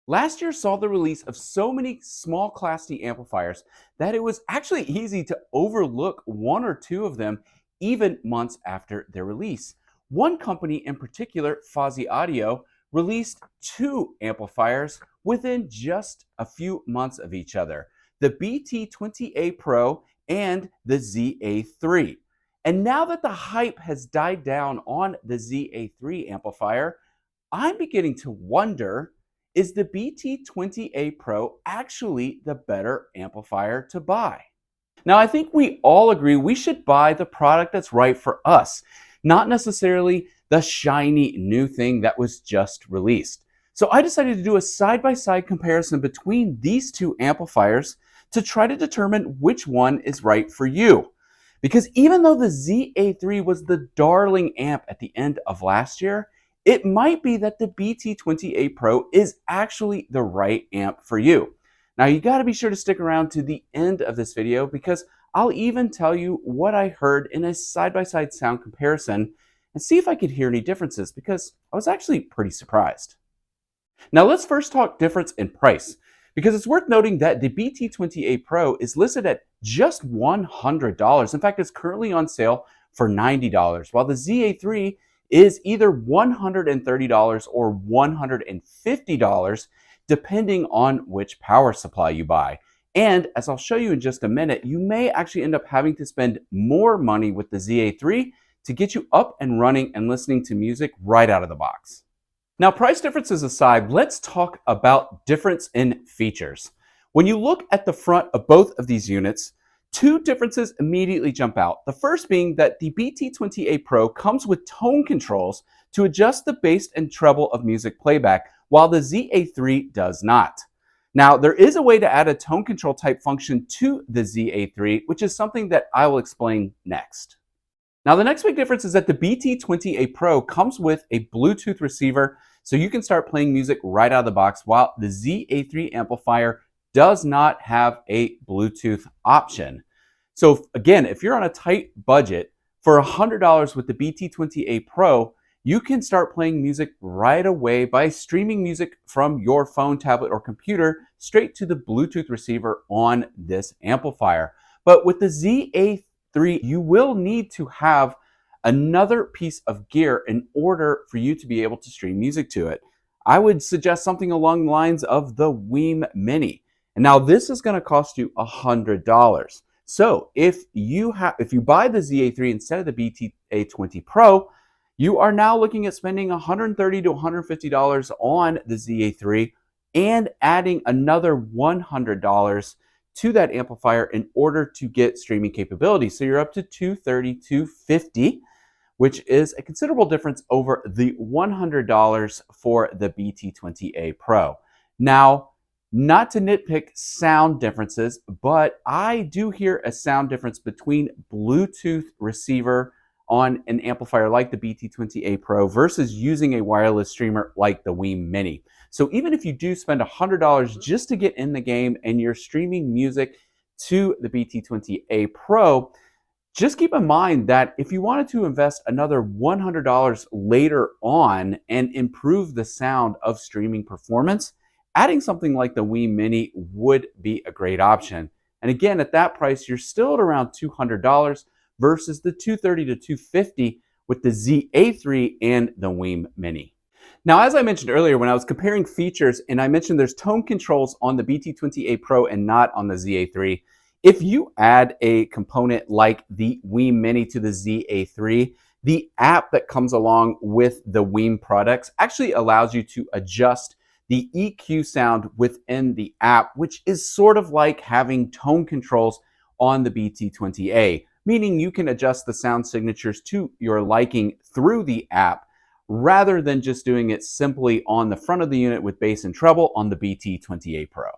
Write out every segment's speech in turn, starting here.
Last year saw the release of so many small Class D amplifiers that it was actually easy to overlook one or two of them even months after their release. One company in particular, Fosi Audio, released two amplifiers within just a few months of each other, the BT20A Pro and the ZA3. And now that the hype has died down on the ZA3 amplifier, I'm beginning to wonder, is the BT20A Pro actually the better amplifier to buy? Now, I think we all agree we should buy the product that's right for us, not necessarily the shiny new thing that was just released. So I decided to do a side-by-side comparison between these two amplifiers to try to determine which one is right for you. Because even though the ZA3 was the darling amp at the end of last year, it might be that the BT20A Pro is actually the right amp for you. Now you got to be sure to stick around to the end of this video because I'll even tell you what I heard in a side-by-side sound comparison and see if I could hear any differences because I was actually pretty surprised. Now let's first talk difference in price because it's worth noting that the BT20A Pro is listed at just $100. In fact, it's currently on sale for $90, while the ZA3 is either $130 or $150 depending on which power supply you buy. And as I'll show you in just a minute, you may actually end up having to spend more money with the ZA3 to get you up and running and listening to music right out of the box. Now, price differences aside, let's talk about difference in features. When you look at the front of both of these units, two differences immediately jump out. The first being that the BT20A Pro comes with tone controls to adjust the bass and treble of music playback, while the ZA3 does not. Now, there is a way to add a tone control type function to the ZA3, which is something that I will explain next. Now, the next big difference is that the BT20A Pro comes with a Bluetooth receiver, so you can start playing music right out of the box, while the ZA3 amplifier does not have a Bluetooth option. So again, if you're on a tight budget, for $100 with the BT20A Pro, you can start playing music right away by streaming music from your phone, tablet, or computer straight to the Bluetooth receiver on this amplifier. But with the ZA3, you will need to have another piece of gear in order for you to be able to stream music to it. I would suggest something along the lines of the Weem Mini. And now this is going to cost you $100. So if you buy the ZA3 instead of the BT20A Pro, you are now looking at spending $130 to $150 on the ZA3 and adding another $100 to that amplifier in order to get streaming capability. So you're up to $230, $250, which is a considerable difference over the $100 for the BT20A Pro. Now, not to nitpick sound differences, but I do hear a sound difference between Bluetooth receiver on an amplifier like the BT20A Pro versus using a wireless streamer like the Weem Mini. So even if you do spend $100 just to get in the game and you're streaming music to the BT20A Pro, just keep in mind that if you wanted to invest another $100 later on and improve the sound of streaming performance, adding something like the Weem Mini would be a great option. And again, at that price, you're still at around $200 versus the $230 to $250 with the ZA3 and the Weem Mini. Now, as I mentioned earlier, when I was comparing features, and I mentioned there's tone controls on the BT20A Pro and not on the ZA3, if you add a component like the Weem Mini to the ZA3, the app that comes along with the Weem products actually allows you to adjust the EQ sound within the app, which is sort of like having tone controls on the BT20A, meaning you can adjust the sound signatures to your liking through the app rather than just doing it simply on the front of the unit with bass and treble on the BT20A Pro.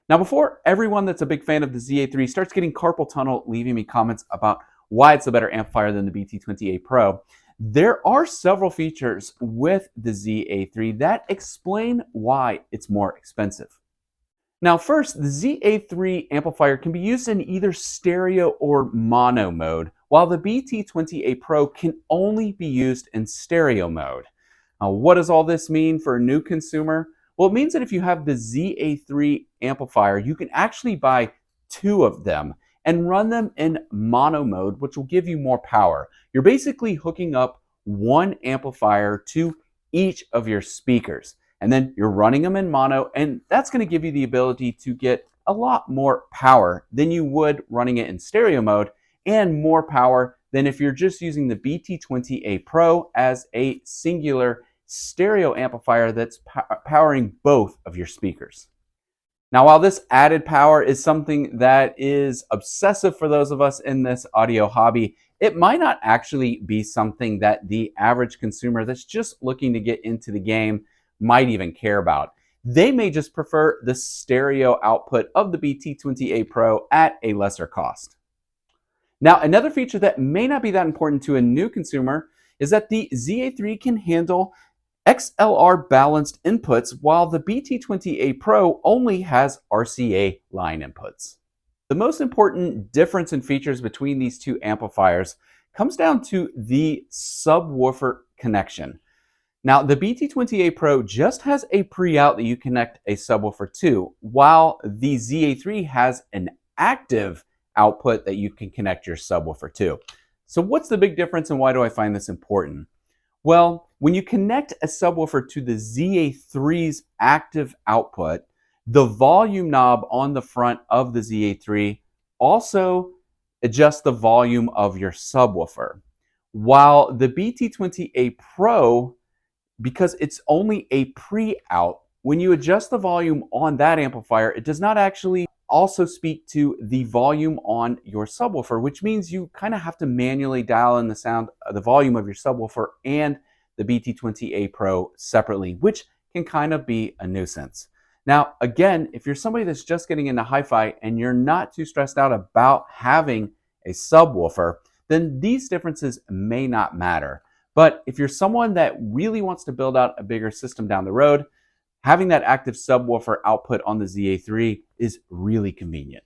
Now, before everyone that's a big fan of the ZA3 starts getting carpal tunnel leaving me comments about why it's a better amplifier than the BT20A Pro, there are several features with the ZA3 that explain why it's more expensive. Now first, the ZA3 amplifier can be used in either stereo or mono mode, while the BT20A Pro can only be used in stereo mode. Now, what does all this mean for a new consumer? Well, it means that if you have the ZA3 amplifier, you can actually buy two of them and run them in mono mode, which will give you more power. You're basically hooking up one amplifier to each of your speakers, and then you're running them in mono, and that's going to give you the ability to get a lot more power than you would running it in stereo mode, and more power than if you're just using the BT20A Pro as a singular stereo amplifier that's powering both of your speakers. Now, while this added power is something that is obsessive for those of us in this audio hobby, it might not actually be something that the average consumer that's just looking to get into the game might even care about. They may just prefer the stereo output of the BT20A Pro at a lesser cost. Now, another feature that may not be that important to a new consumer is that the ZA3 can handle XLR balanced inputs, while the BT20A Pro only has RCA line inputs. The most important difference in features between these two amplifiers comes down to the subwoofer connection. Now, the BT20A Pro just has a pre-out that you connect a subwoofer to, while the ZA3 has an active output that you can connect your subwoofer to. So what's the big difference, and why do I find this important? Well, when you connect a subwoofer to the ZA3's active output, the volume knob on the front of the ZA3 also adjusts the volume of your subwoofer. While the BT20A Pro, because it's only a pre-out, when you adjust the volume on that amplifier, it does not actually also speak to the volume on your subwoofer, which means you kind of have to manually dial in the volume of your subwoofer and the BT20A Pro separately, which can kind of be a nuisance. Now, again, if you're somebody that's just getting into hi-fi and you're not too stressed out about having a subwoofer, then these differences may not matter. But if you're someone that really wants to build out a bigger system down the road, having that active subwoofer output on the ZA3 is really convenient.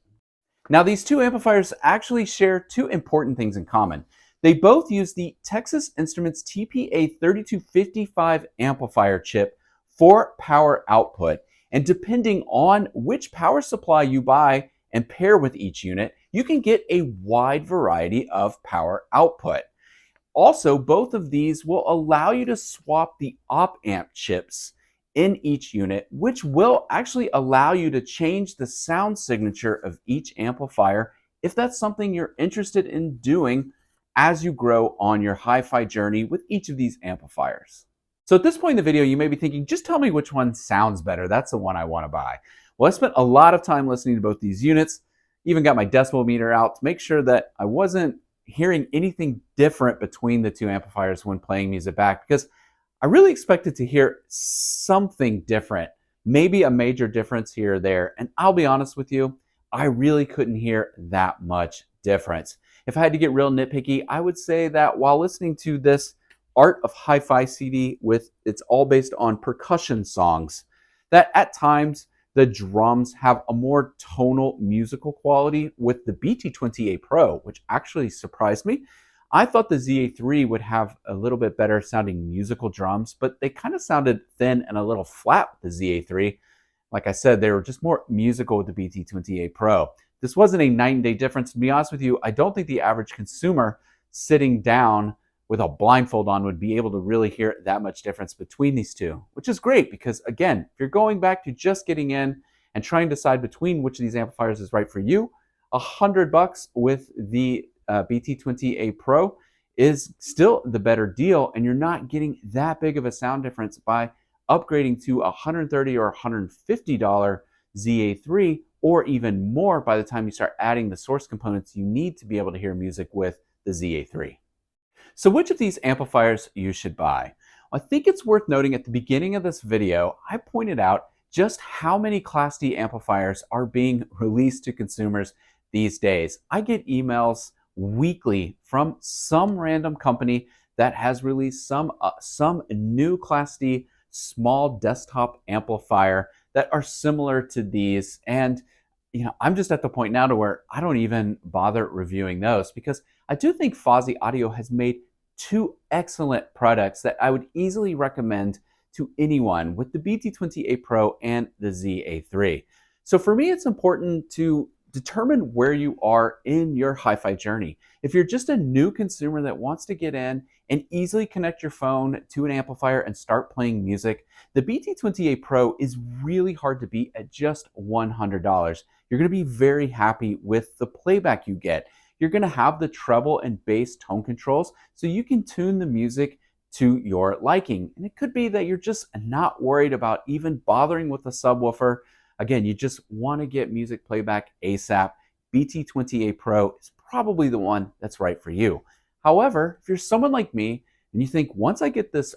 Now, these two amplifiers actually share two important things in common. They both use the Texas Instruments TPA3255 amplifier chip for power output. And depending on which power supply you buy and pair with each unit, you can get a wide variety of power output. Also, both of these will allow you to swap the op-amp chips in each unit, which will actually allow you to change the sound signature of each amplifier if that's something you're interested in doing as you grow on your hi-fi journey with each of these amplifiers. So at this point in the video, you may be thinking, just tell me which one sounds better. That's the one I want to buy. Well, I spent a lot of time listening to both these units, even got my decibel meter out to make sure that I wasn't hearing anything different between the two amplifiers when playing music back, because I really expected to hear something different, maybe a major difference here or there. And I'll be honest with you, I really couldn't hear that much difference. If I had to get real nitpicky, I would say that while listening to this Art of Hi-Fi CD it's all based on percussion songs, that at times the drums have a more tonal musical quality with the BT20A Pro, which actually surprised me. I thought the ZA3 would have a little bit better sounding musical drums, but they kind of sounded thin and a little flat with the ZA3. Like I said, they were just more musical with the BT20A Pro. This wasn't a night and day difference. To be honest with you, I don't think the average consumer sitting down with a blindfold on would be able to really hear that much difference between these two, which is great because, again, if you're going back to just getting in and trying to decide between which of these amplifiers is right for you, $100 with the BT20A Pro is still the better deal, and you're not getting that big of a sound difference by upgrading to a $130 or $150 ZA3, or even more by the time you start adding the source components you need to be able to hear music with the ZA3. So which of these amplifiers you should buy? I think it's worth noting at the beginning of this video, I pointed out just how many Class D amplifiers are being released to consumers these days. I get emails weekly from some random company that has released some new Class D small desktop amplifier that are similar to these. And I'm just at the point now to where I don't even bother reviewing those, because I do think Fosi Audio has made two excellent products that I would easily recommend to anyone with the BT20A Pro and the ZA3. So for me, it's important to determine where you are in your hi-fi journey. If you're just a new consumer that wants to get in and easily connect your phone to an amplifier and start playing music, the BT20A Pro is really hard to beat at just $100. You're going to be very happy with the playback you get. You're going to have the treble and bass tone controls so you can tune the music to your liking. And it could be that you're just not worried about even bothering with a subwoofer. Again, you just want to get music playback ASAP. BT20A Pro is probably the one that's right for you. However, if you're someone like me and you think once I get this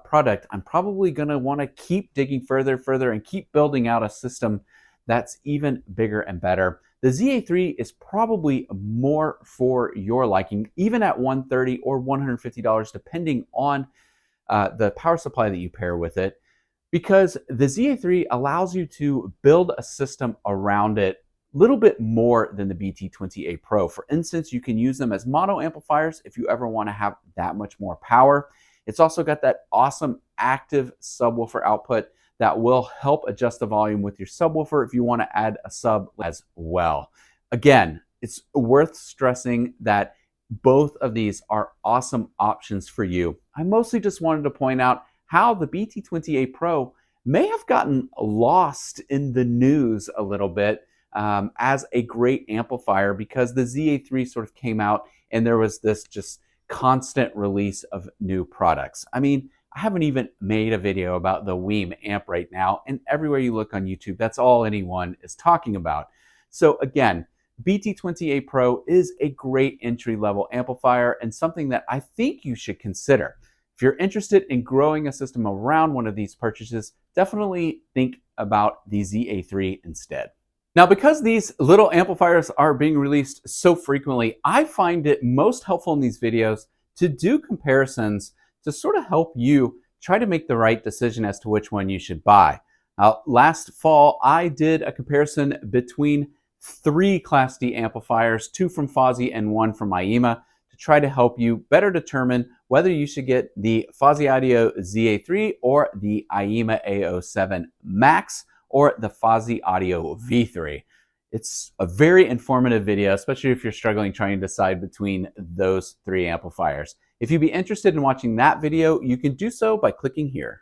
product, I'm probably going to want to keep digging further and keep building out a system that's even bigger and better, the ZA3 is probably more for your liking, even at $130 or $150, depending on the power supply that you pair with it, because the ZA3 allows you to build a system around it a little bit more than the BT20A Pro. For instance, you can use them as mono amplifiers if you ever want to have that much more power. It's also got that awesome active subwoofer output that will help adjust the volume with your subwoofer if you want to add a sub as well. Again, it's worth stressing that both of these are awesome options for you. I mostly just wanted to point out how the BT20A Pro may have gotten lost in the news a little bit as a great amplifier, because the ZA3 sort of came out and there was this just constant release of new products. I mean, I haven't even made a video about the Weem amp right now, and everywhere you look on YouTube, that's all anyone is talking about. So again, BT20A Pro is a great entry-level amplifier and something that I think you should consider. If you're interested in growing a system around one of these purchases, definitely think about the ZA3 instead. Now, because these little amplifiers are being released so frequently, I find it most helpful in these videos to do comparisons to sort of help you try to make the right decision as to which one you should buy. Last fall, I did a comparison between 3 Class D amplifiers, 2 from Fosi and 1 from IEMA, to try to help you better determine whether you should get the Fosi Audio ZA3 or the IEMA A07 Max or the Fosi Audio V3. It's a very informative video, especially if you're struggling trying to decide between those 3 amplifiers. If you'd be interested in watching that video, you can do so by clicking here.